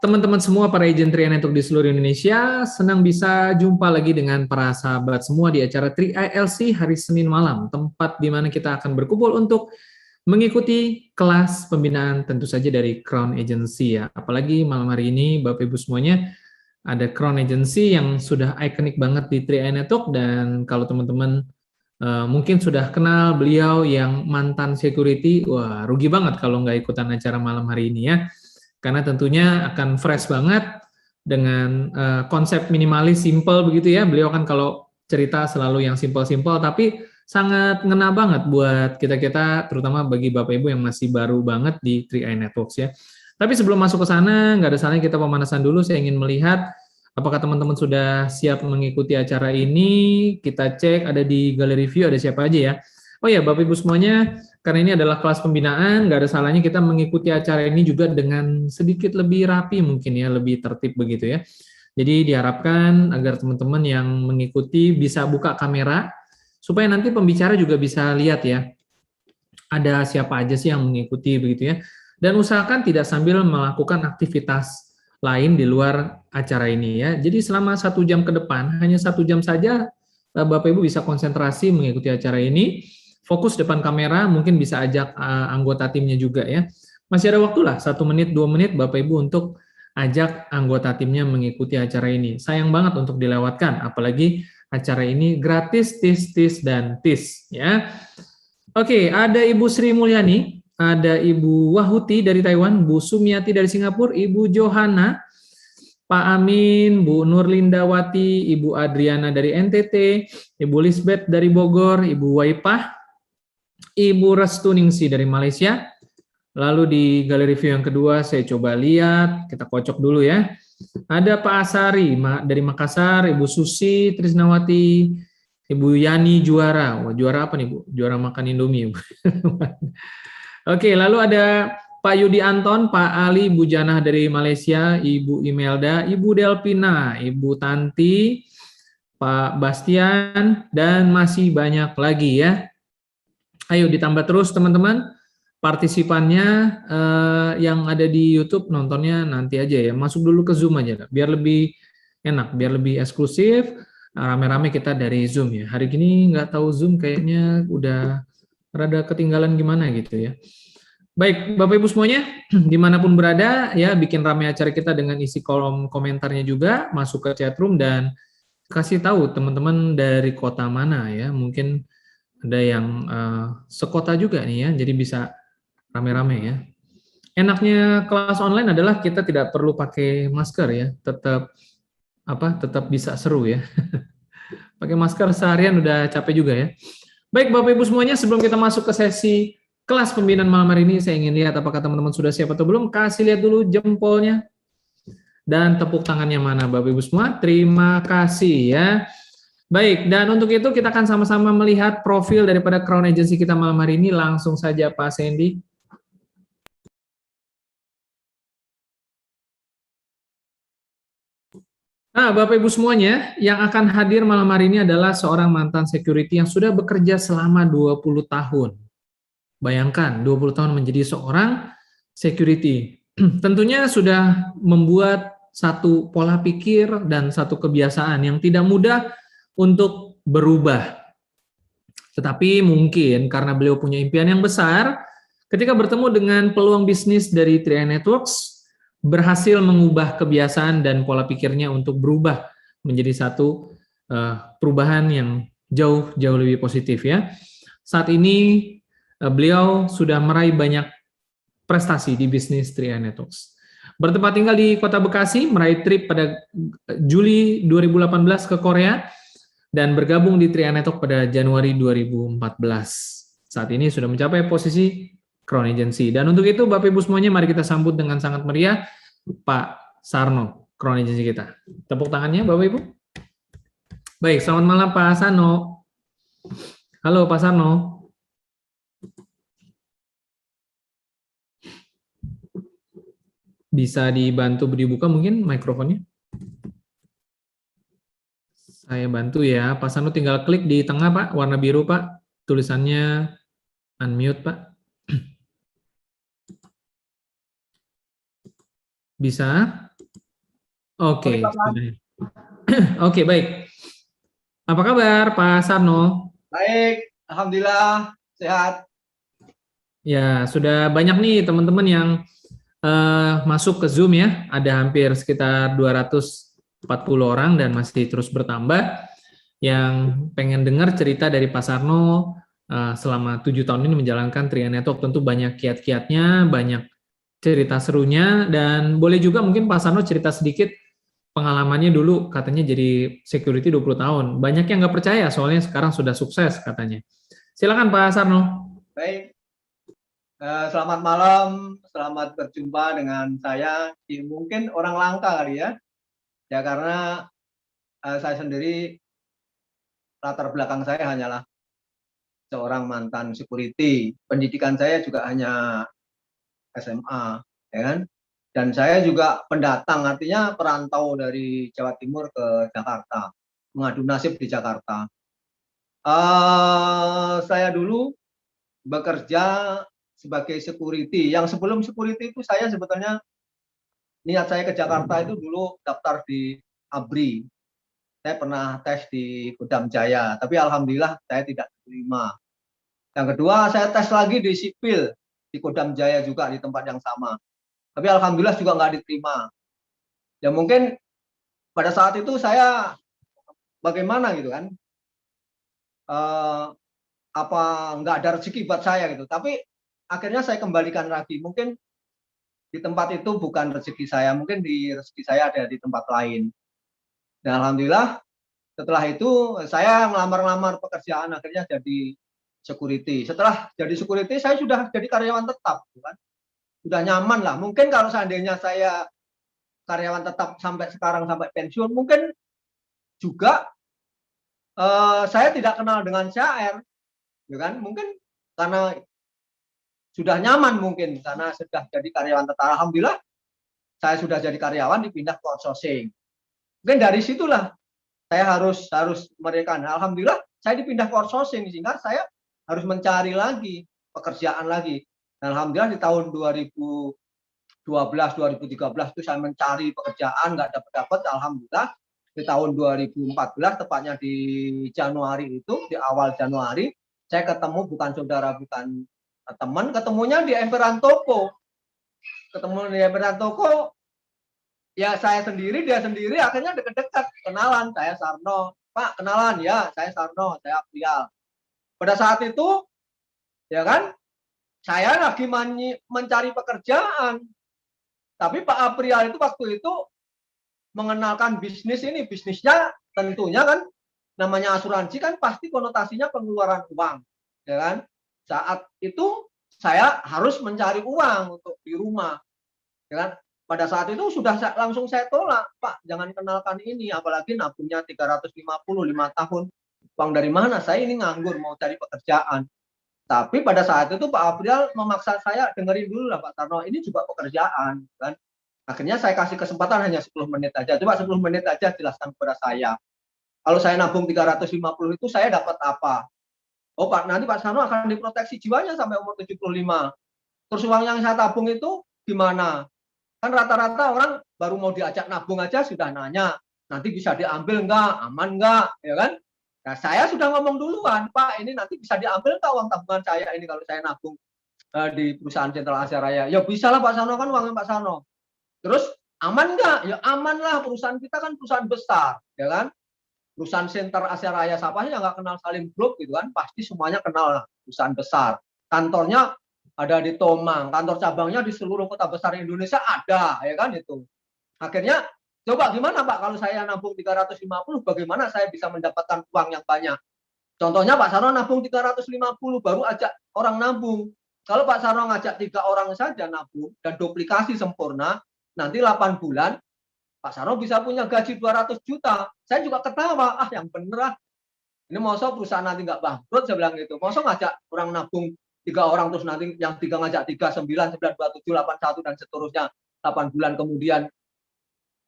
teman-teman semua para agent Trian Network di seluruh Indonesia. Senang bisa jumpa lagi dengan para sahabat semua di acara 3ILC hari Senin malam, tempat di mana kita akan berkumpul untuk mengikuti kelas pembinaan tentu saja dari Crown Agency ya. Apalagi malam hari ini Bapak Ibu semuanya ada Crown Agency yang sudah ikonik banget di 3i Network, dan kalau teman-teman mungkin sudah kenal beliau yang mantan security, wah rugi banget kalau nggak ikutan acara malam hari ini ya. Karena tentunya akan fresh banget dengan konsep minimalis, simple begitu ya. Beliau kan kalau cerita selalu yang simple-simple, tapi sangat ngena banget buat kita-kita, terutama bagi Bapak Ibu yang masih baru banget di 3i Networks ya. Tapi sebelum masuk ke sana, nggak ada salahnya kita pemanasan dulu. Saya ingin melihat apakah teman-teman sudah siap mengikuti acara ini. Kita cek ada di galeri view, ada siapa aja ya. Oh ya, Bapak Ibu semuanya, karena ini adalah kelas pembinaan, nggak ada salahnya kita mengikuti acara ini juga dengan sedikit lebih rapi mungkin ya, lebih tertib begitu ya. Jadi diharapkan agar teman-teman yang mengikuti bisa buka kamera, supaya nanti pembicara juga bisa lihat ya, ada siapa aja sih yang mengikuti begitu ya. Dan usahakan tidak sambil melakukan aktivitas lain di luar acara ini ya. Jadi selama 1 jam ke depan, hanya 1 jam saja Bapak Ibu bisa konsentrasi mengikuti acara ini. Fokus depan kamera, mungkin bisa ajak anggota timnya juga ya. Masih ada waktu lah, 1 menit, 2 menit Bapak Ibu untuk ajak anggota timnya mengikuti acara ini. Sayang banget untuk dilewatkan, apalagi acara ini gratis, tis, dan tis ya. Oke, ada Ibu Sri Mulyani, ada Ibu Wahuti dari Taiwan, Bu Sumiati dari Singapura, Ibu Johana, Pak Amin, Bu Nurlindawati, Ibu Adriana dari NTT, Ibu Lisbeth dari Bogor, Ibu Waipah, Ibu Restu Ningsi dari Malaysia. Lalu di galeri view yang kedua saya coba lihat, kita kocok dulu ya. Ada Pak Asari dari Makassar, Ibu Susi Trisnawati, Ibu Yani Juara. Wah, juara apa nih Bu? Juara makan Indomie. Oke, lalu ada Pak Yudi Anton, Pak Ali Bujanah dari Malaysia, Ibu Imelda, Ibu Delpina, Ibu Tanti, Pak Bastian, dan masih banyak lagi ya. Ayo ditambah terus teman-teman partisipannya, yang ada di YouTube nontonnya nanti aja ya. Masuk dulu ke Zoom aja biar lebih enak, biar lebih eksklusif. Rame-rame kita dari Zoom ya. Hari ini nggak tahu Zoom kayaknya udah rada ketinggalan gimana gitu ya. Baik, Bapak Ibu semuanya, dimanapun berada ya, bikin rame acara kita dengan isi kolom komentarnya juga, masuk ke chatroom dan kasih tahu teman-teman dari kota mana ya. Mungkin ada yang sekota juga nih ya, jadi bisa rame-rame ya. Enaknya kelas online adalah kita tidak perlu pakai masker ya, tetap bisa seru ya. Pakai masker seharian udah capek juga ya. Baik Bapak Ibu semuanya, sebelum kita masuk ke sesi kelas pembinaan malam hari ini, saya ingin lihat apakah teman-teman sudah siap atau belum. Kasih lihat dulu jempolnya dan tepuk tangannya mana Bapak Ibu semua. Terima kasih ya. Baik, dan untuk itu kita akan sama-sama melihat profil daripada Crown Agency kita malam hari ini. Langsung saja Pak Sandy. Nah, Bapak Ibu semuanya, yang akan hadir malam hari ini adalah seorang mantan security yang sudah bekerja selama 20 tahun. Bayangkan, 20 tahun menjadi seorang security. Tentunya sudah membuat satu pola pikir dan satu kebiasaan yang tidak mudah untuk berubah. Tetapi mungkin karena beliau punya impian yang besar, ketika bertemu dengan peluang bisnis dari 3i Networks, berhasil mengubah kebiasaan dan pola pikirnya untuk berubah menjadi satu perubahan yang jauh lebih positif ya. Saat ini beliau sudah meraih banyak prestasi di bisnis 3i Networks. Bertempat tinggal di Kota Bekasi, meraih trip pada Juli 2018 ke Korea, dan bergabung di 3i Network pada Januari 2014. Saat ini sudah mencapai posisi Crown Agency. Dan untuk itu Bapak Ibu semuanya, mari kita sambut dengan sangat meriah Pak Sarno, Crown Agency kita. Tepuk tangannya Bapak Ibu. Baik, selamat malam Pak Sarno. Halo Pak Sarno. Bisa dibantu dibuka mungkin mikrofonnya? Saya bantu ya, Pak Sarno tinggal klik di tengah Pak, warna biru Pak, tulisannya unmute Pak. Bisa? Oke, Oke, Pak Pan. sudah. Oke, baik. Apa kabar, Pak Sarno? Baik, Alhamdulillah sehat. Ya, sudah banyak nih teman-teman yang masuk ke Zoom ya. Ada hampir sekitar 240 orang dan masih terus bertambah yang pengen dengar cerita dari Pak Sarno selama 7 tahun ini menjalankan Tria Network. Tentu banyak kiat-kiatnya, banyak cerita serunya, dan boleh juga mungkin Pak Sarno cerita sedikit pengalamannya dulu katanya jadi security 20 tahun. Banyak yang nggak percaya soalnya sekarang sudah sukses katanya. Silakan Pak Sarno. Baik, selamat malam, selamat berjumpa dengan saya. Mungkin orang langka kali ya, ya karena saya sendiri latar belakang saya hanyalah seorang mantan security. Pendidikan saya juga hanya SMA, ya kan? Dan saya juga pendatang, artinya perantau dari Jawa Timur ke Jakarta, mengadu nasib di Jakarta. Saya dulu bekerja sebagai security. Yang sebelum security itu saya sebetulnya niat saya ke Jakarta itu dulu daftar di ABRI. Saya pernah tes di Kodam Jaya, tapi alhamdulillah saya tidak diterima. Yang kedua, saya tes lagi di sipil di Kodam Jaya juga di tempat yang sama. Tapi alhamdulillah juga nggak diterima. Ya mungkin pada saat itu saya bagaimana gitu kan, apa nggak ada rezeki buat saya gitu. Tapi akhirnya saya kembalikan lagi. Mungkin di tempat itu bukan rezeki saya, mungkin di rezeki saya ada di tempat lain. Dan alhamdulillah setelah itu saya melamar-lamar pekerjaan, akhirnya jadi security. Setelah jadi security saya sudah jadi karyawan tetap, kan? Sudah nyaman lah. Mungkin kalau seandainya saya karyawan tetap sampai sekarang sampai pensiun, mungkin juga saya tidak kenal dengan CR, kan? Mungkin karena sudah nyaman, mungkin karena sudah jadi karyawan tetap. Alhamdulillah saya sudah jadi karyawan dipindah ke outsourcing. Mungkin dari situlah saya harus mereka. Alhamdulillah saya dipindah ke outsourcing sehingga saya harus mencari lagi pekerjaan lagi. Dan alhamdulillah di tahun 2012 2013 itu saya mencari pekerjaan nggak dapat. Alhamdulillah di tahun 2014 tepatnya di Januari itu, di awal Januari saya ketemu bukan saudara, bukan teman, ketemunya di emperan toko. Ketemu di emperan toko, ya saya sendiri, dia sendiri, akhirnya dekat-dekat, kenalan, saya Sarno. Pak, kenalan, ya saya Sarno, saya Aprial. Pada saat itu, ya kan, saya lagi mencari pekerjaan. Tapi Pak Aprial itu waktu itu mengenalkan bisnis ini. Bisnisnya tentunya kan, namanya asuransi kan pasti konotasinya pengeluaran uang. Ya kan? Saat itu saya harus mencari uang untuk di rumah. Ya kan? Pada saat itu sudah langsung saya tolak, Pak, jangan kenalkan ini, apalagi nabungnya 355 tahun. Uang dari mana? Saya ini nganggur, mau cari pekerjaan. Tapi pada saat itu Pak Aprial memaksa saya, dengerin dulu lah Pak Sarno, ini juga pekerjaan. Kan? Akhirnya saya kasih kesempatan hanya 10 menit aja. Coba 10 menit aja jelaskan kepada saya. Kalau saya nabung 350 itu saya dapat apa? Oh Pak, nanti Pak Sarno akan diproteksi jiwanya sampai umur 75. Terus uang yang saya tabung itu gimana? Kan rata-rata orang baru mau diajak nabung aja sudah nanya, nanti bisa diambil enggak, aman enggak, ya kan? Nah, saya sudah ngomong duluan, Pak, ini nanti bisa diambil enggak uang tabungan saya ini kalau saya nabung di perusahaan Sentral Asia Raya? Ya bisa lah Pak Sarno, kan uangnya Pak Sarno. Terus aman enggak? Ya aman lah, perusahaan kita kan perusahaan besar, ya kan? Perusahaan Sentral Asia Raya siapa sih yang nggak kenal Salim Group gitu kan? Pasti semuanya kenal lah, perusahaan besar. Kantornya ada di Tomang, kantor cabangnya di seluruh kota besar Indonesia ada, ya kan itu. Akhirnya coba gimana Pak kalau saya nabung 350, bagaimana saya bisa mendapatkan uang yang banyak? Contohnya Pak Sarno nabung 350 baru ajak orang nabung. Kalau Pak Sarno ngajak 3 orang saja nabung dan duplikasi sempurna, nanti 8 bulan Pak Sarno bisa punya gaji 200 juta. Saya juga ketawa, yang bener ah. Ini masa perusahaan nanti nggak bangkrut, saya bilang gitu. Masa ngajak orang nabung 3 orang terus nanti yang 3 ngajak 3, 9, 9, 2, 7, 8, 1 dan seterusnya 8 bulan kemudian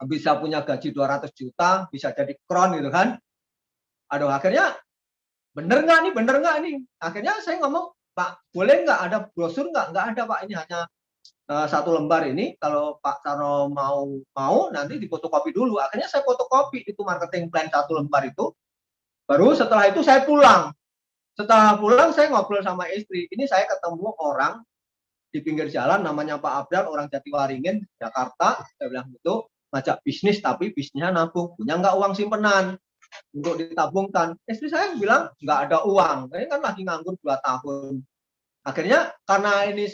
bisa punya gaji 200 juta, bisa jadi kron gitu kan. Aduh, akhirnya bener nggak nih? Akhirnya saya ngomong, Pak, boleh nggak ada brosur nggak? Nggak ada Pak, ini hanya satu lembar ini kalau Pak Sarno mau nanti difotokopi dulu. Akhirnya saya fotokopi itu marketing plan satu lembar itu. Baru setelah itu saya pulang. Setelah pulang saya ngobrol sama istri. Ini saya ketemu orang di pinggir jalan namanya Pak Abdal, orang Jatiwaringin, Jakarta. Saya bilang gitu, ngajak bisnis tapi bisnisnya nabung. Punya nggak uang simpenan untuk ditabungkan? Istri saya bilang nggak ada uang. Ini kan lagi nganggur 2 tahun. Akhirnya karena ini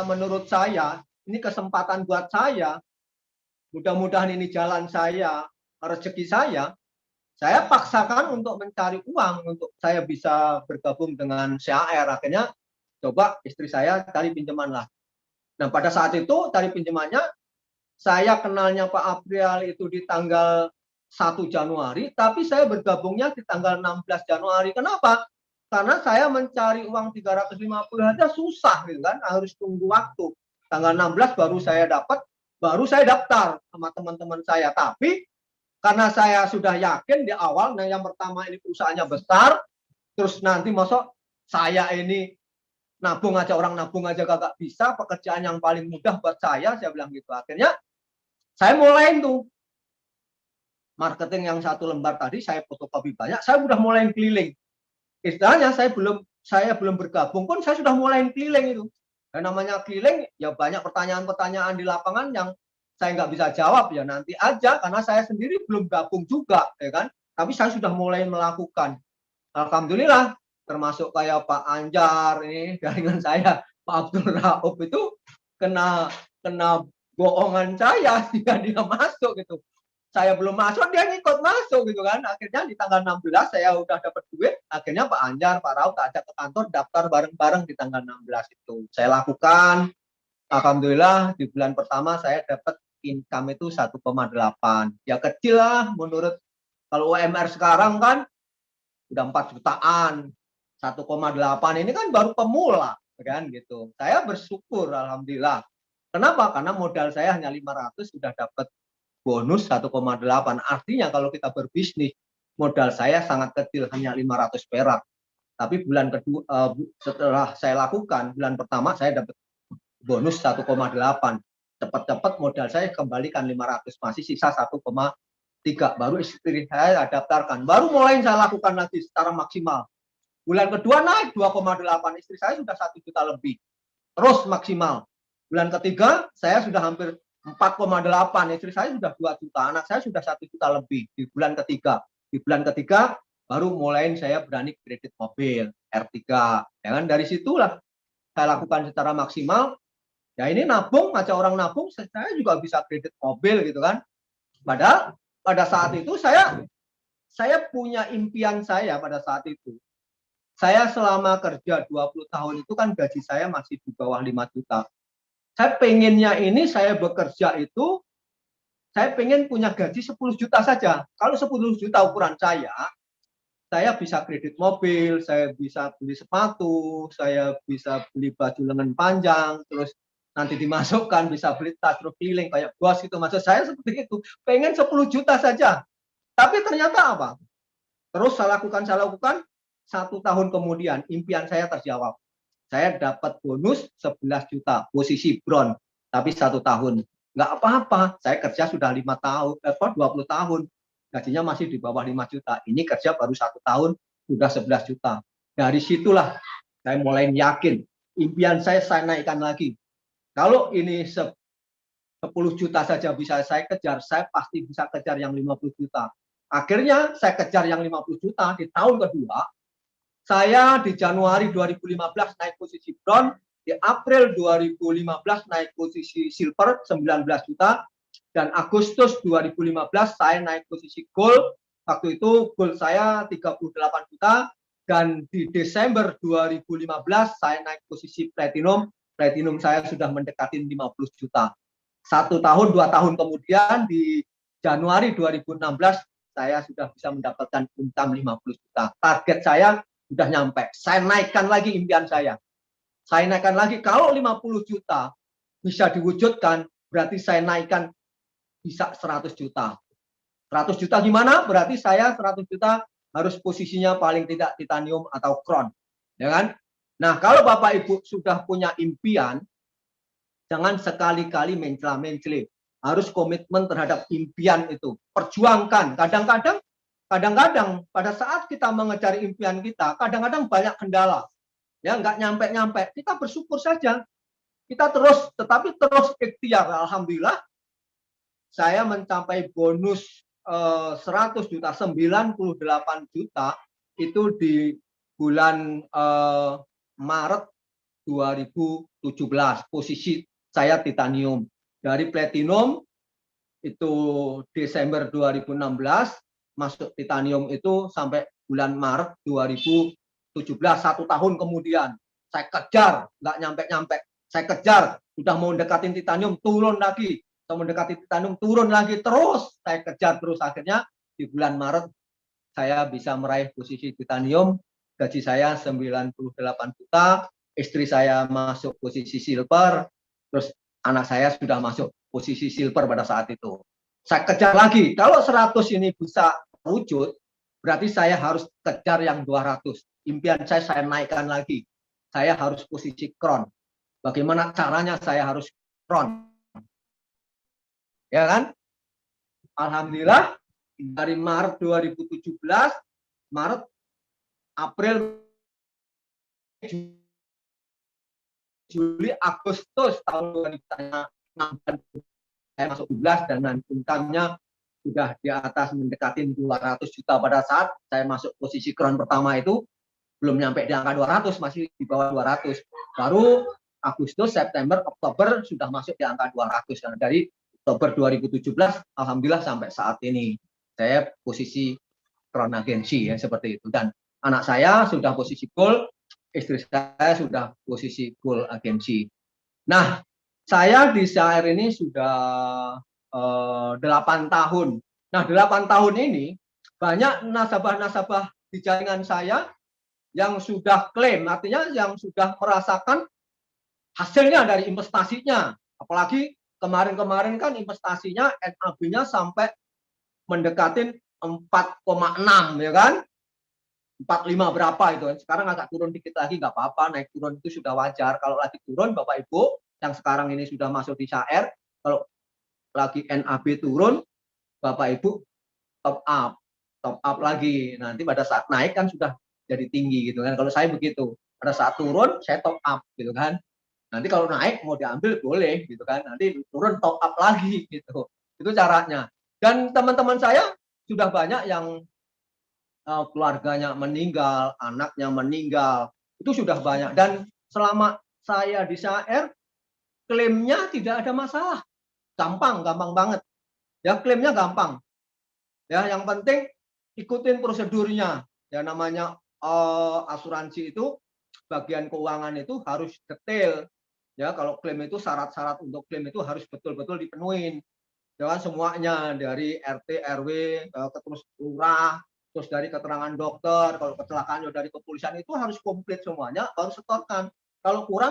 menurut saya, ini kesempatan buat saya, mudah-mudahan ini jalan saya, rezeki saya paksakan untuk mencari uang, untuk saya bisa bergabung dengan CAR. Akhirnya coba istri saya cari pinjaman lah. Nah pada saat itu cari pinjamannya, saya kenalnya Pak April itu di tanggal 1 Januari, tapi saya bergabungnya di tanggal 16 Januari. Kenapa? Karena saya mencari uang 350 aja susah gitu kan, harus tunggu waktu. Tanggal 16 baru saya dapat, baru saya daftar sama teman-teman saya. Tapi karena saya sudah yakin di awal, nah yang pertama ini perusahaannya besar, terus nanti masuk saya ini nabung aja, orang nabung aja kagak bisa, pekerjaan yang paling mudah buat saya bilang gitu. Akhirnya saya mulai tuh marketing yang satu lembar tadi, saya fotokopi banyak, saya udah mulai keliling. Istilahnya saya belum bergabung pun saya sudah mulai keliling itu. Dan namanya keliling ya banyak pertanyaan-pertanyaan di lapangan yang saya nggak bisa jawab, ya nanti aja karena saya sendiri belum gabung juga, ya kan. Tapi saya sudah mulai melakukan. Alhamdulillah, termasuk kayak Pak Anjar ini jaringan saya, Pak Abdul Rauf itu kena bohongan saya sehingga dia masuk gitu. Saya belum masuk, dia ngikut masuk gitu kan. Akhirnya di tanggal 16 saya udah dapat duit. Akhirnya Pak Anjar, Pak Rauf tak ajak ke kantor, daftar bareng-bareng di tanggal 16 itu. Saya lakukan. Alhamdulillah di bulan pertama saya dapat income itu 1,8. Ya kecil lah menurut, kalau UMR sekarang kan udah 4 jutaan. 1,8 ini kan baru pemula kan gitu. Saya bersyukur alhamdulillah. Kenapa? Karena modal saya hanya 500 sudah dapat bonus 1,8. Artinya kalau kita berbisnis, modal saya sangat kecil, hanya 500 perak. Tapi bulan kedua, setelah saya lakukan, bulan pertama saya dapat bonus 1,8. Cepat-cepat modal saya kembalikan 500, masih sisa 1,3. Baru istri saya daftarkan. Baru mulai saya lakukan lagi secara maksimal. Bulan kedua naik 2,8. Istri saya sudah 1 juta lebih. Terus maksimal. Bulan ketiga saya sudah hampir 4,8, istri saya sudah 2 juta, anak saya sudah 1 juta lebih di bulan ketiga. Di bulan ketiga baru mulai saya berani kredit mobil R3. Ya kan, dari situlah saya lakukan secara maksimal. Ya ini nabung, aja orang nabung, saya juga bisa kredit mobil gitu kan. Padahal pada saat itu saya punya impian saya pada saat itu. Saya selama kerja 20 tahun itu kan gaji saya masih di bawah 5 juta. Saya pengennya ini saya bekerja itu, saya pengen punya gaji 10 juta saja. Kalau 10 juta ukuran saya bisa kredit mobil, saya bisa beli sepatu, saya bisa beli baju lengan panjang, terus nanti dimasukkan, bisa beli tas, terus keliling kayak bos itu. Maksud saya seperti itu, pengen 10 juta saja. Tapi ternyata apa? Terus saya lakukan, 1 tahun kemudian impian saya terjawab. Saya dapat bonus 11 juta, posisi bron, tapi 1 tahun. Nggak apa-apa, saya kerja sudah 5 tahun, 20 tahun, gajinya masih di bawah 5 juta. Ini kerja baru 1 tahun, sudah 11 juta. Dari situlah saya mulai yakin, impian saya naikkan lagi. Kalau ini 10 juta saja bisa saya kejar, saya pasti bisa kejar yang 50 juta. Akhirnya saya kejar yang 50 juta di tahun kedua. Saya di Januari 2015 naik posisi bron, di April 2015 naik posisi silver 19 juta, dan Agustus 2015 saya naik posisi gold. Waktu itu gold saya 38 juta, dan di Desember 2015 saya naik posisi platinum. Platinum saya sudah mendekati 50 juta. 1 tahun, 2 tahun kemudian di Januari 2016 saya sudah bisa mendapatkan income 50 juta. Target saya sudah nyampe. Saya naikkan lagi impian saya. Saya naikkan lagi. Kalau 50 juta bisa diwujudkan, berarti saya naikkan bisa 100 juta. 100 juta gimana? Berarti saya 100 juta harus posisinya paling tidak titanium atau crown. Ya kan? Nah, kalau Bapak Ibu sudah punya impian, Jangan sekali-kali mencela-mencela. Harus komitmen terhadap impian itu. Perjuangkan. Kadang-kadang pada saat kita mengejar impian kita, kadang-kadang banyak kendala. Ya, nggak nyampe-nyampe. Kita bersyukur saja. Kita terus, tetapi terus ikhtiar. Alhamdulillah, saya mencapai bonus 100 juta, 98 juta itu di bulan Maret 2017. Posisi saya titanium. Dari platinum itu Desember 2016, masuk titanium itu sampai bulan Maret 2017, 1 tahun kemudian. Saya kejar, nggak nyampe-nyampe. Saya kejar, sudah mau mendekatin titanium, turun lagi. Saya mendekati titanium, turun lagi. Terus saya kejar terus. Akhirnya di bulan Maret saya bisa meraih posisi titanium. Gaji saya 98 juta. Istri saya masuk posisi silver. Terus anak saya sudah masuk posisi silver pada saat itu. Saya kejar lagi. Kalau 100 ini bisa wujud, berarti saya harus kejar yang 200. Impian saya naikkan lagi. Saya harus posisi crown. Bagaimana caranya saya harus crown? Ya kan? Alhamdulillah dari Maret 2017, Maret, April, Juli, Agustus tahun 2016 saya masuk 12 dengan income-nya sudah di atas mendekati 200 juta. Pada saat saya masuk posisi crown pertama itu belum nyampe di angka 200, masih di bawah 200. Baru Agustus, September, Oktober sudah masuk di angka 200. Dan dari Oktober 2017 alhamdulillah sampai saat ini saya posisi crown agensi ya, seperti itu. Dan anak saya sudah posisi gold, istri saya sudah posisi gold agensi. Nah, saya di CAR ini sudah 8 tahun. Nah, 8 tahun ini banyak nasabah-nasabah di jaringan saya yang sudah klaim, artinya yang sudah merasakan hasilnya dari investasinya. Apalagi kemarin-kemarin kan investasinya NAB-nya sampai mendekatin 4,6 ya kan? 45 berapa itu. Sekarang agak turun dikit lagi, nggak apa-apa, naik turun itu sudah wajar. Kalau lagi turun Bapak Ibu yang sekarang ini sudah masuk di CAR, kalau lagi NAB turun, Bapak Ibu top up lagi. Nanti pada saat naik kan sudah jadi tinggi gitu kan. Kalau saya begitu, pada saat turun saya top up gitu kan. Nanti kalau naik mau diambil boleh gitu kan. Nanti turun top up lagi gitu. Itu caranya. Dan teman-teman saya sudah banyak yang keluarganya meninggal, anaknya meninggal, itu sudah banyak. Dan selama saya di CAR, klaimnya tidak ada masalah. Gampang banget. Ya, klaimnya gampang. Ya, yang penting ikutin prosedurnya. Ya, namanya asuransi itu, bagian keuangan itu harus detail. Ya, kalau klaim itu syarat-syarat untuk klaim itu harus betul-betul dipenuhin. Ya kan, semuanya dari RT, RW, terus lurah, terus dari keterangan dokter, kalau kecelakaan dari kepolisian itu harus komplit semuanya, baru setorkan. Kalau kurang